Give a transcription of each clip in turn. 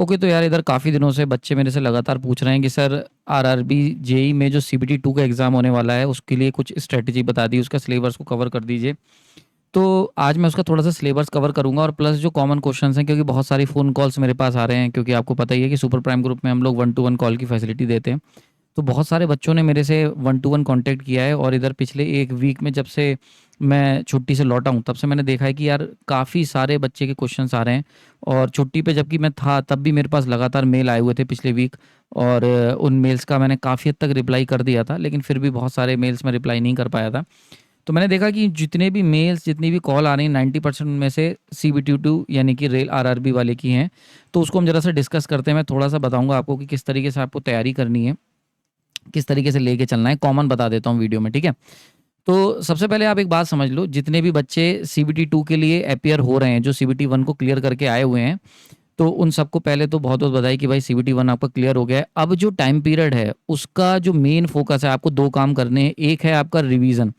Okay, तो यार इधर काफ़ी दिनों से बच्चे मेरे से लगातार पूछ रहे हैं कि सर आरआरबी जेई में जो सीबीटी 2 का एग्ज़ाम होने वाला है उसके लिए कुछ स्ट्रेटजी बता दी, उसका सिलेबस को कवर कर दीजिए। तो आज मैं उसका थोड़ा सा सिलेबस कवर करूंगा और प्लस जो कॉमन क्वेश्चंस हैं, क्योंकि बहुत सारी फ़ोन कॉल्स मेरे पास आ रहे हैं, क्योंकि आपको पता ही है कि सुपर प्राइम ग्रुप में हम लोग 1-to-1 कॉल की फैसिलिटी देते हैं। तो बहुत सारे बच्चों ने मेरे से 1-to-1 कांटेक्ट किया है और इधर पिछले 1 वीक में जब से मैं छुट्टी से लौटा हूँ तब से मैंने देखा है कि यार काफ़ी सारे बच्चे के क्वेश्चंस आ रहे हैं। और छुट्टी पे जबकि मैं था तब भी मेरे पास लगातार मेल आए हुए थे पिछले वीक। और उन मेल्स का मैंने काफ़ी हद तक रिप्लाई कर दिया था, लेकिन फिर भी बहुत सारे मेल्स में रिप्लाई नहीं कर पाया था। तो मैंने देखा कि जितने भी मेल्स, जितनी भी कॉल आ रही हैं, 90% में से CBT2 यानी कि रेल आरआरबी वाले की हैं। तो उसको हम ज़रा सा डिस्कस करते हैं। मैं थोड़ा सा बताऊंगा आपको कि किस तरीके से आपको तैयारी करनी है, किस तरीके से लेके चलना है। कॉमन बता देता हूँ वीडियो में, ठीक है। तो सबसे पहले आप एक बात समझ लो, जितने भी बच्चे CBT2 के लिए अपियर हो रहे हैं, जो CBT1 को क्लियर करके आए हुए हैं, तो उन सबको पहले तो बहुत बहुत बधाई कि भाई CBT1 आपका क्लियर हो गया है। अब जो टाइम पीरियड है उसका जो मेन फोकस है, आपको दो काम करने हैं। एक है आपका रिवीजन।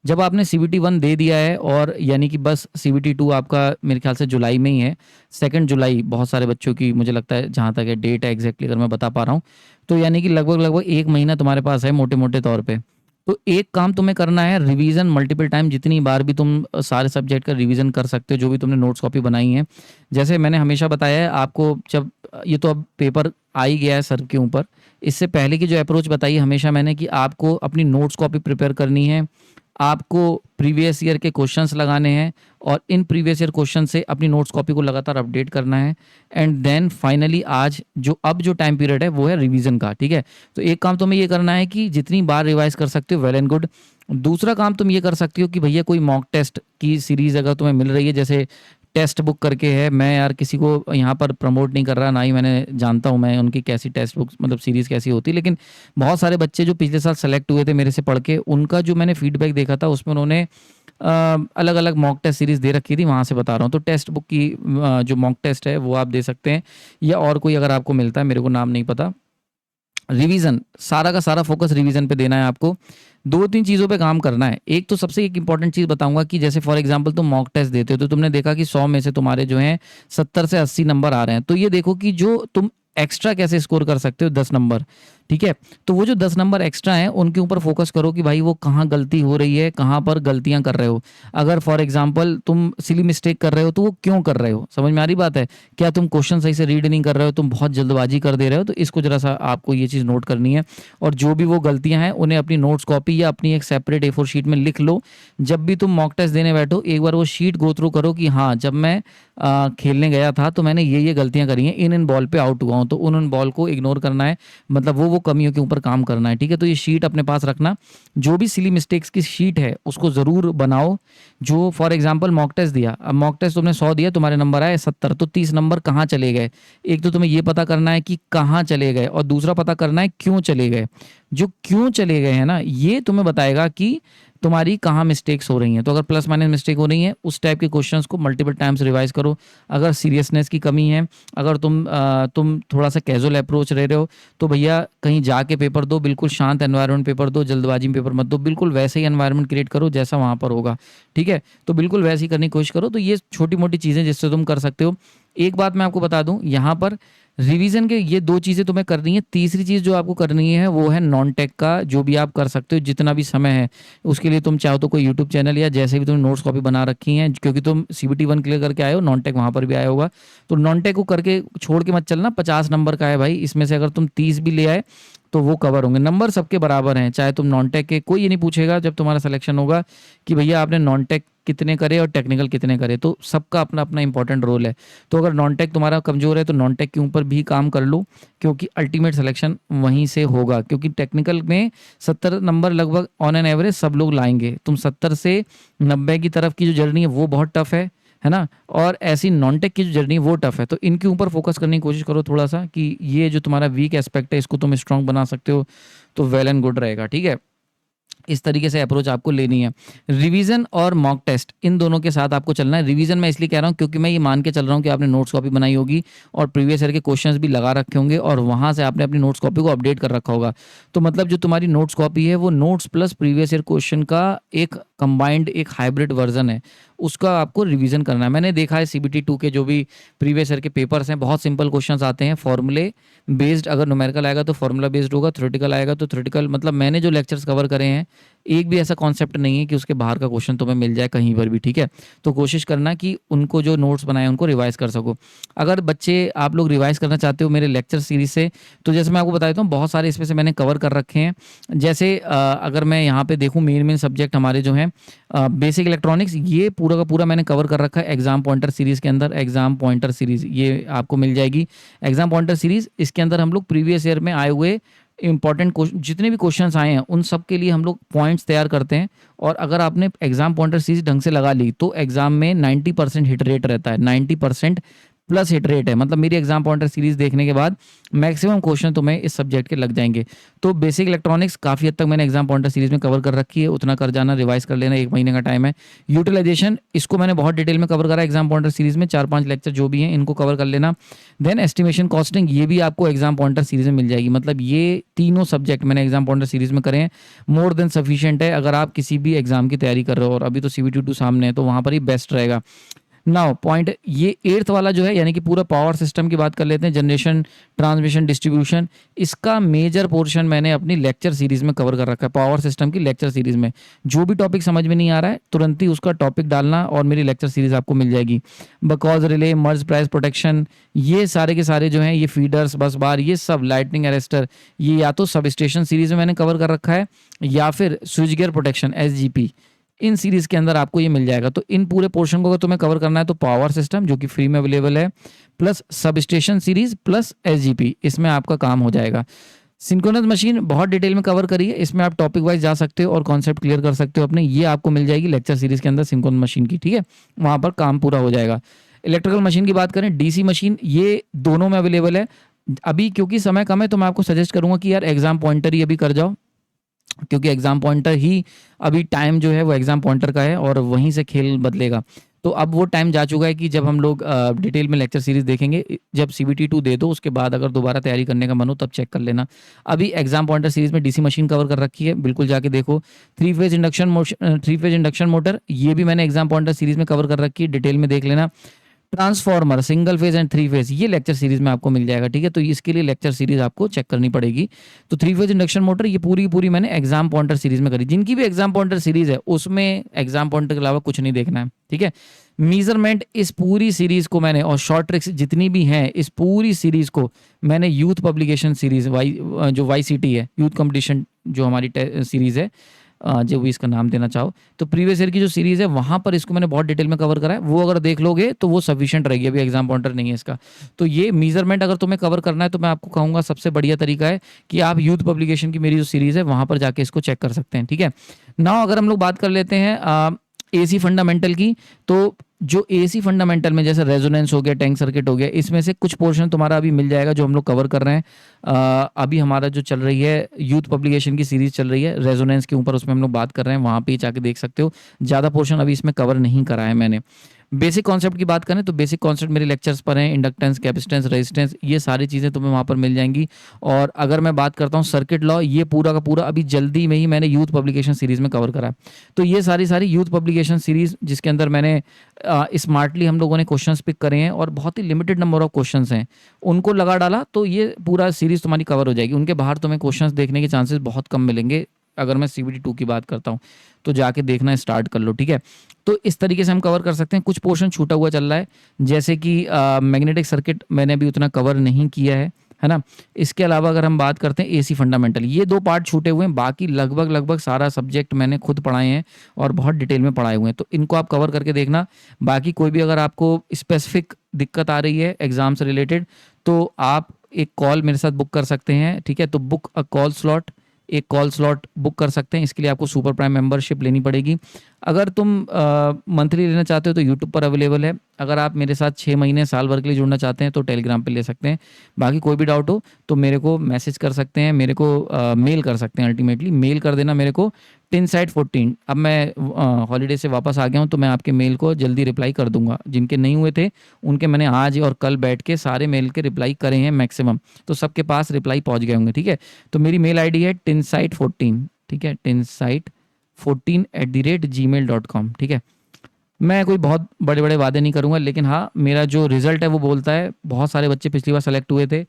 जब आपने CBT1 दे दिया है और यानी कि बस CBT2 आपका मेरे ख्याल से जुलाई में ही है, 2 जुलाई बहुत सारे बच्चों की, मुझे लगता है जहाँ तक है डेट है एग्जैक्टली अगर मैं बता पा रहा हूँ, तो यानी कि लगभग लगभग 1 महीना तुम्हारे पास है मोटे मोटे तौर पे। तो एक काम तुम्हें करना है, रिवीजन मल्टीपल टाइम, जितनी बार भी तुम सारे सब्जेक्ट का रिवीजन कर सकते हो, जो भी तुमने नोट्स कॉपी बनाई है। जैसे मैंने हमेशा बताया है आपको, जब ये तो अब पेपर आ ही गया है सर के ऊपर, इससे पहले की जो अप्रोच बताई है हमेशा मैंने कि आपको अपनी नोट्स कॉपी प्रिपेयर करनी है, आपको प्रीवियस ईयर के क्वेश्चंस लगाने हैं और इन प्रीवियस ईयर क्वेश्चन से अपनी नोट्स कॉपी को लगातार अपडेट करना है। एंड देन फाइनली आज जो अब जो टाइम पीरियड है वो है रिवीजन का, ठीक है। तो एक काम तुम्हें ये करना है कि जितनी बार रिवाइज कर सकते हो वेल एंड गुड। दूसरा काम तुम ये कर सकती हो कि भैया कोई मॉक टेस्ट की सीरीज अगर तुम्हें मिल रही है, जैसे टेस्ट बुक करके है, मैं यार किसी को यहाँ पर प्रमोट नहीं कर रहा, ना ही मैंने जानता हूँ मैं उनकी कैसी टेस्ट बुक मतलब सीरीज़ कैसी होती है, लेकिन बहुत सारे बच्चे जो पिछले साल सेलेक्ट हुए थे मेरे से पढ़ के, उनका जो मैंने फीडबैक देखा था उसमें उन्होंने अलग अलग मॉक टेस्ट सीरीज़ दे रखी थी, वहाँ से बता रहा हूँ। तो टेस्ट बुक की जो मॉक टेस्ट है वो आप दे सकते हैं, या और कोई अगर आपको मिलता है, मेरे को नाम नहीं पता। रिवीजन, सारा का सारा फोकस रिवीजन पे देना है आपको। 2-3 चीज़ों पे काम करना है। एक तो सबसे एक इंपॉर्टेंट चीज़ बताऊंगा कि जैसे फॉर एग्जांपल तुम मॉक टेस्ट देते हो तो तुमने देखा कि 100 में से तुम्हारे जो हैं 70 से 80 नंबर आ रहे हैं। तो ये देखो कि जो तुम एक्स्ट्रा कैसे स्कोर कर सकते हो 10 नंबर, ठीक है। तो वो जो 10 नंबर एक्स्ट्रा हैं उनके ऊपर फोकस करो कि भाई वो कहाँ गलती हो रही है, कहाँ पर गलतियां कर रहे हो। अगर फॉर एग्जांपल तुम सिली मिस्टेक कर रहे हो तो वो क्यों कर रहे हो, समझ में आ रही बात है। क्या तुम क्वेश्चन सही से रीड नहीं कर रहे हो, तुम बहुत जल्दबाजी कर दे रहे हो, तो इसको जरा सा आपको ये चीज़ नोट करनी है। और जो भी वो गलतियां हैं उन्हें अपनी नोट्स कॉपी या अपनी एक सेपरेट A4 शीट में लिख लो। जब भी तुम मॉक टेस्ट देने बैठो एक बार वो शीट गो थ्रू करो कि हाँ, जब मैं खेलने गया था तो मैंने ये गलतियां करी हैं, इन इन बॉल पे आउट हुआ हूँ, तो उन उन बॉल को इग्नोर करना है, मतलब वो कमियों के ऊपर काम करना है, ठीक है। तो ये शीट अपने पास रखना। जो भी सिली मिस्टेक्स की शीट है उसको ज़रूर बनाओ। जो फॉर एग्जांपल मॉक टेस्ट दिया, अब मॉक टेस्ट तुमने 100 दिया, तुम्हारे नंबर आए 70, तो 30 नंबर कहाँ चले गए। एक तो तुम्हें ये पता करना है कि कहाँ चले गए, और दूसरा पता करना है क्यों चले गए। जो क्यों चले गए हैं ना, ये तुम्हें बताएगा कि तुम्हारी कहाँ मिस्टेक्स हो रही हैं। तो अगर प्लस माइनस मिस्टेक हो रही है, उस टाइप के क्वेश्चंस को मल्टीपल टाइम्स रिवाइज करो। अगर सीरियसनेस की कमी है, अगर तुम थोड़ा सा कैजुअल अप्रोच रह रहे हो, तो भैया कहीं जाके पेपर दो, बिल्कुल शांत एनवायरनमेंट पेपर दो, जल्दबाजी में पेपर मत दो, बिल्कुल वैसे ही एनवायरनमेंट क्रिएट करो जैसा वहाँ पर होगा, ठीक है। तो बिल्कुल वैसे ही करने की कोशिश करो। तो ये छोटी मोटी चीज़ें जिससे तुम कर सकते हो। एक बात मैं आपको बता दूं, यहाँ पर रिवीजन के ये 2 चीज़ें तुम्हें करनी है। तीसरी चीज़ जो आपको करनी है वो है नॉन टेक का, जो भी आप कर सकते हो जितना भी समय है उसके लिए। तुम चाहो तो कोई यूट्यूब चैनल या जैसे भी तुमने नोट्स कॉपी बना रखी हैं, क्योंकि तुम CBT1 क्लियर करके आए हो, नॉन टेक वहाँ पर भी आया होगा, तो नॉन टेक को करके छोड़ के मत चलना। 50 नंबर का है भाई, इसमें से अगर तुम 30 भी ले आए तो वो कवर होंगे। नंबर सबके बराबर हैं, चाहे तुम नॉन टेक के, कोई ये नहीं पूछेगा जब तुम्हारा सिलेक्शन होगा कि भैया आपने नॉन टेक कितने करे और टेक्निकल कितने करे। तो सबका अपना अपना इंपॉर्टेंट रोल है। तो अगर नॉन टेक तुम्हारा कमजोर है तो नॉन टेक के ऊपर भी काम कर लो, क्योंकि अल्टीमेट सिलेक्शन वहीं से होगा। क्योंकि टेक्निकल में 70 नंबर लगभग ऑन एन एवरेज सब लोग लाएंगे। तुम 70 से 90 की तरफ की जो जर्नी है वो बहुत टफ है ना। और ऐसी नॉन टेक की जो जर्नी है वो टफ है। तो इनके ऊपर फोकस करने की कोशिश करो थोड़ा सा, कि ये जो तुम्हारा वीक एस्पेक्ट है इसको तुम स्ट्रांग बना सकते हो, तो वेल एंड गुड रहेगा, ठीक है। इस तरीके से अप्रोच आपको लेनी है। रिवीजन और मॉक टेस्ट इन दोनों के साथ आपको चलना है। रिवीजन मैं इसलिए कह रहा हूँ क्योंकि मैं ये मान के चल रहा हूँ कि आपने नोट्स कॉपी बनाई होगी और प्रीवियस ईयर के क्वेश्चंस भी लगा रखे होंगे और वहाँ से आपने अपनी नोट्स कॉपी को अपडेट कर रखा होगा। तो मतलब जो तुम्हारी नोट्स कॉपी है वो notes plus previous year question का एक कंबाइंड, एक हाइब्रिड वर्जन है। उसका आपको रिवीजन करना है। मैंने देखा है सीबीटी 2 के जो भी प्रीवियस ईयर के पेपर्स हैं, बहुत सिंपल क्वेश्चंस आते हैं, फॉर्मूले बेस्ड। अगर न्यूमेरिकल आएगा तो फॉर्मूला बेस्ड होगा, थ्योरेटिकल आएगा तो थ्योरेटिकल। मतलब मैंने जो लेक्चर्स कवर करे हैं, एक भी ऐसा कॉन्सेप्ट नहीं है कि उसके बाहर का क्वेश्चन तुम्हें मिल जाए कहीं पर भी, ठीक है। तो कोशिश करना कि उनको जो नोट्स बनाए उनको रिवाइज कर सको। अगर बच्चे आप लोग रिवाइज करना चाहते हो मेरे लेक्चर सीरीज से, तो जैसे मैं आपको बता देता हूँ, बहुत सारे इसमें से मैंने कवर कर रखे हैं। जैसे अगर मैं यहाँ पे देखूँ, मेन सब्जेक्ट हमारे जो हैं बेसिक इलेक्ट्रॉनिक्स, ये पूरा का पूरा मैंने कवर कर रखा है एग्जाम पॉइंटर सीरीज़ के अंदर। एग्जाम पॉइंटर सीरीज़ ये आपको मिल जाएगी, एग्जाम पॉइंटर सीरीज़। इसके अंदर हम लोग प्रीवियस ईयर में आए हुए इंपॉर्टेंट जितने भी क्वेश्चंस आए हैं उन सब के लिए हम लोग पॉइंट्स तैयार करते हैं। और अगर आपने एग्जाम पॉइंटर सीरीज ढंग से लगा ली तो एग्जाम में 90% हिट रेट रहता है, 90% प्लस हिट रेट है। मतलब मेरी एग्जाम पॉइंटर सीरीज देखने के बाद मैक्सिमम क्वेश्चन तुम्हें इस सब्जेक्ट के लग जाएंगे। तो बेसिक इलेक्ट्रॉनिक्स काफ़ी हद तक मैंने एग्जाम पॉइंटर सीरीज में कवर कर रखी है, उतना कर जाना, रिवाइज कर लेना, 1 महीने का टाइम है। यूटिलाइजेशन, इसको मैंने बहुत डिटेल में कवर करा एग्जाम पॉइंटर सीरीज में, 4-5 लेक्चर जो भी हैं इनको कवर कर लेना। देन एस्टिमेशन कॉस्टिंग, ये भी आपको एग्जाम पॉइंटर सीरीज में मिल जाएगी। मतलब ये तीनों सब्जेक्ट मैंने एग्जाम पॉइंटर सीरीज में करे हैं, मोर देन सफिशिएंट है अगर आप किसी भी एग्जाम की तैयारी कर रहे हो। और अभी तो CBT 2 सामने है तो वहाँ पर ही बेस्ट रहेगा। नाउ पॉइंट ये 8th वाला जो है, यानी कि पूरा पावर सिस्टम की बात कर लेते हैं, जनरेशन, ट्रांसमिशन, डिस्ट्रीब्यूशन। इसका मेजर पोर्शन मैंने अपनी लेक्चर सीरीज में कवर कर रखा है, पावर सिस्टम की लेक्चर सीरीज में। जो भी टॉपिक समझ में नहीं आ रहा है तुरंत ही उसका टॉपिक डालना और मेरी लेक्चर सीरीज आपको मिल जाएगी। बकॉज रिले, मर्ज प्राइस प्रोटेक्शन, ये सारे के सारे जो हैं, ये फीडर्स, बस बार, ये सब, लाइटनिंग अरेस्टर, ये या तो सब स्टेशन सीरीज में मैंने कवर कर रखा है या फिर switch gear protection SGP, in series के अंदर आपको ये मिल जाएगा। तो इन पूरे पोर्शन को अगर तुम्हें कवर करना है तो पावर सिस्टम जो कि फ्री में अवेलेबल है, plus sub station series, plus SGP, इसमें आपका काम हो जाएगा। सिंक्रोनस मशीन बहुत डिटेल में कवर करी है, इसमें आप टॉपिक वाइज जा सकते हो और कॉन्सेप्ट क्लियर कर सकते हो अपने। ये आपको मिल जाएगी लेक्चर सीरीज के अंदर सिंक्रोनस मशीन की, ठीक है, वहाँ पर काम पूरा हो जाएगा। इलेक्ट्रिकल मशीन की बात करें, DC मशीन, ये दोनों में अवेलेबल है। अभी क्योंकि समय कम है तो मैं आपको सजेस्ट करूंगा कि यार एग्जाम पॉइंटर ही अभी कर जाओ, क्योंकि एग्जाम पॉइंटर ही अभी टाइम जो है वो एग्जाम पॉइंटर का है और वहीं से खेल बदलेगा। तो अब वो टाइम जा चुका है कि जब हम लोग डिटेल में लेक्चर सीरीज देखेंगे। जब CBT 2 दे दो उसके बाद अगर दोबारा तैयारी करने का मन हो तब चेक कर लेना। अभी एग्जाम पॉइंटर सीरीज में DC मशीन कवर कर रखी है, बिल्कुल जाके देखो। 3 फेज इंडक्शन मोटर, ये भी मैंने एग्जाम पॉइंटर सीरीज में कवर कर रखी है, डिटेल में देख लेना। Transformer, single phase and 3 phase, ये लेक्चर सीरीज में आपको मिल जाएगा, ठीक है। तो इसके लिए लेक्चर सीरीज आपको चेक करनी पड़ेगी। तो 3 फेज इंडक्शन मोटर, ये पूरी पूरी मैंने एग्जाम पॉइंटर सीरीज में करी। जिनकी भी एग्जाम पॉइंटर सीरीज है उसमें एग्जाम पॉइंटर के अलावा कुछ नहीं देखना है, ठीक है। मेजरमेंट, इस पूरी सीरीज को मैंने, और शॉर्ट ट्रिक्स जितनी भी हैं, इस पूरी सीरीज को मैंने यूथ पब्लिकेशन सीरीज, जो YCT है, यूथ कंपटीशन जो हमारी सीरीज है, जो भी इसका नाम देना चाहो, तो प्रीवियस ईयर की जो सीरीज है वहाँ पर इसको मैंने बहुत डिटेल में कवर करा है। वो अगर देख लोगे तो वो सफिशिएंट रहेगी, अभी एग्जाम पॉइंटर नहीं है इसका। तो ये मेजरमेंट अगर तुम्हें कवर करना है तो मैं आपको कहूँगा सबसे बढ़िया तरीका है कि आप यूथ पब्लिकेशन की मेरी जो सीरीज है वहाँ पर जाके इसको चेक कर सकते हैं, ठीक है। नाउ अगर हम लोग बात कर लेते हैं AC फंडामेंटल की, तो जो AC फंडामेंटल में जैसे रेजोनेंस हो गया, टैंक सर्किट हो गया, इसमें से कुछ पोर्शन तुम्हारा अभी मिल जाएगा जो हम लोग कवर कर रहे हैं। अभी हमारा जो चल रही है यूथ पब्लिकेशन की सीरीज चल रही है रेजोनेंस के ऊपर, उसमें हम लोग बात कर रहे हैं, वहाँ पे जाके देख सकते हो। ज़्यादा पोर्शन अभी इसमें कवर नहीं करा है मैंने। बेसिक कॉन्सेप्ट की बात करें तो बेसिक कॉन्सेप्ट मेरे लेक्चर्स पर हैं, इंडक्टेंस, कैपेसिटेंस, रेजिस्टेंस, ये सारी चीज़ें तुम्हें वहाँ पर मिल जाएंगी। और अगर मैं बात करता हूँ सर्किट लॉ, ये पूरा का पूरा अभी जल्दी में ही मैंने यूथ पब्लिकेशन सीरीज में कवर करा है। तो ये सारी यूथ पब्लिकेशन सीरीज जिसके अंदर मैंने स्मार्टली हम लोगों ने क्वेश्चंस पिक करे हैं और बहुत ही लिमिटेड नंबर ऑफ क्वेश्चंस हैं, उनको लगा डाला तो ये पूरा सीरीज तुम्हारी कवर हो जाएगी। उनके बाहर तुम्हें क्वेश्चंस देखने के चांसेस बहुत कम मिलेंगे। अगर मैं CBT 2 की बात करता हूँ तो जाके देखना स्टार्ट कर लो, ठीक है। तो इस तरीके से हम कवर कर सकते हैं। कुछ पोर्शन छूटा हुआ चल रहा है, जैसे कि मैग्नेटिक सर्किट मैंने अभी उतना कवर नहीं किया है ना। इसके अलावा अगर हम बात करते हैं AC फंडामेंटल, ये 2 पार्ट छूटे हुए हैं, बाकी लगभग सारा सब्जेक्ट मैंने खुद पढ़ाए हैं और बहुत डिटेल में पढ़ाए हुए हैं, तो इनको आप कवर करके देखना। बाकी कोई भी अगर आपको स्पेसिफिक दिक्कत आ रही है एग्जाम से रिलेटेड तो आप एक कॉल मेरे साथ बुक कर सकते हैं, ठीक है। तो बुक अ कॉल स्लॉट, एक कॉल स्लॉट बुक कर सकते हैं। इसके लिए आपको सुपर प्राइम मेंबरशिप लेनी पड़ेगी। अगर तुम मंथली लेना चाहते हो तो यूट्यूब पर अवेलेबल है। अगर आप मेरे साथ 6 महीने साल भर के लिए जुड़ना चाहते हैं तो टेलीग्राम पे ले सकते हैं। बाकी कोई भी डाउट हो तो मेरे को मैसेज कर सकते हैं, मेरे को मेल कर सकते हैं। अल्टीमेटली मेल कर देना मेरे को tinside14। अब मैं हॉलीडे से वापस आ गया हूँ तो मैं आपके मेल को जल्दी रिप्लाई कर दूंगा। जिनके नहीं हुए थे उनके मैंने आज और कल बैठ के सारे मेल के रिप्लाई करे हैं मैक्सिमम, तो सबके पास रिप्लाई पहुँच गए होंगे, ठीक है। तो मेरी मेल ID है tinside14, ठीक है, tinside14@gmail.com, ठीक है। मैं कोई बहुत बड़े-बड़े वादे नहीं करूँगा, लेकिन हाँ, मेरा जो रिज़ल्ट है वो बोलता है, बहुत सारे बच्चे पिछली बार सेलेक्ट हुए थे।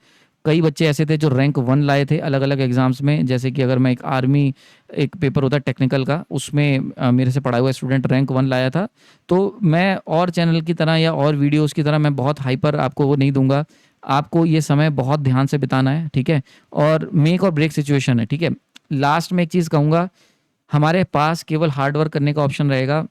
कई बच्चे ऐसे थे जो रैंक 1 लाए थे अलग-अलग एग्ज़ाम्स में, जैसे कि अगर मैं एक आर्मी एक पेपर होता है टेक्निकल का, उसमें मेरे से पढ़ा हुआ स्टूडेंट रैंक 1 लाया था। तो मैं और चैनल की तरह या और वीडियोज़ की तरह मैं बहुत हाइपर आपको वो नहीं दूँगा। आपको ये समय बहुत ध्यान से बिताना है, ठीक है? और मेक और ब्रेक सिचुएशन है, ठीक है? लास्ट में एक चीज़ कहूँगा, हमारे पास केवल हार्ड वर्क करने का ऑप्शन रहेगा।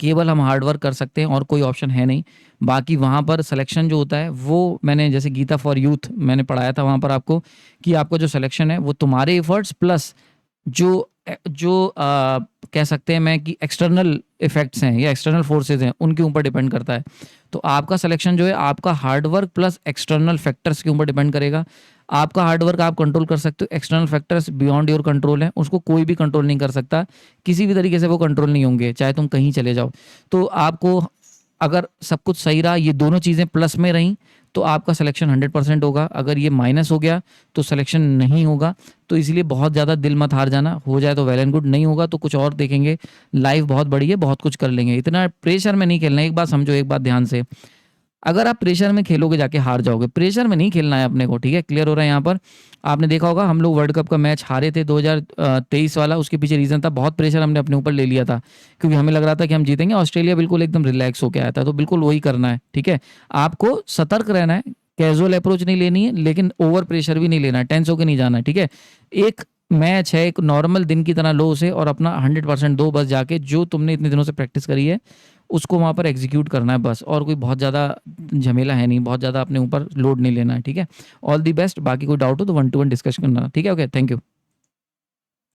केवल हम हार्ड वर्क कर सकते हैं और कोई ऑप्शन है नहीं। बाकी वहाँ पर सिलेक्शन जो होता है वो मैंने जैसे गीता फॉर यूथ मैंने पढ़ाया था वहाँ पर आपको, कि आपका जो सिलेक्शन है वो तुम्हारे एफर्ट्स प्लस जो कह सकते हैं मैं कि एक्सटर्नल इफेक्ट्स हैं या एक्सटर्नल फोर्सेस हैं उनके ऊपर डिपेंड करता है। तो आपका सिलेक्शन जो है आपका hard work plus external factors के ऊपर डिपेंड करेगा। आपका हार्ड वर्क आप कंट्रोल कर सकते हो, external factors beyond your control है, उसको कोई भी कंट्रोल नहीं कर सकता। किसी भी तरीके से वो कंट्रोल नहीं होंगे, चाहे तुम कहीं चले जाओ। तो आपको अगर सब कुछ सही रहा, ये दोनों चीज़ें प्लस में रहीं, तो आपका सिलेक्शन 100% होगा। अगर ये माइनस हो गया तो सिलेक्शन नहीं होगा। तो इसलिए बहुत ज़्यादा दिल मत हार जाना, हो जाए तो वेल एंड गुड, नहीं होगा तो कुछ और देखेंगे। लाइफ बहुत बड़ी है, बहुत कुछ कर लेंगे। इतना प्रेशर में नहीं खेलना है। एक बात समझो, एक बात ध्यान से, अगर आप प्रेशर में खेलोगे जाके हार जाओगे। प्रेशर में नहीं खेलना है अपने को, ठीक है? क्लियर हो रहा है यहाँ पर? आपने देखा होगा हम लोग वर्ल्ड कप का मैच हारे थे 2023 वाला, उसके पीछे रीज़न था बहुत प्रेशर हमने अपने ऊपर ले लिया था, क्योंकि हमें लग रहा था कि हम जीतेंगे। ऑस्ट्रेलिया बिल्कुल एकदम रिलैक्स होके आया था, तो बिल्कुल वही करना है, ठीक है? आपको सतर्क रहना है, कैजुअल अप्रोच नहीं लेनी है, लेकिन ओवर प्रेशर भी नहीं लेना है, टेंस होके नहीं जाना है, ठीक है? एक मैच है, एक नॉर्मल दिन की तरह लो उसे और अपना 100% दो, बस जाके जो तुमने इतने दिनों से प्रैक्टिस करी है उसको वहाँ पर एग्जीक्यूट करना है बस। और कोई बहुत ज़्यादा झमेला है नहीं, बहुत ज़्यादा अपने ऊपर लोड नहीं लेना है, ठीक है? All the best. बाकी कोई डाउट हो तो 1 to 1 डिस्कस करना, ठीक है? Okay, thank you.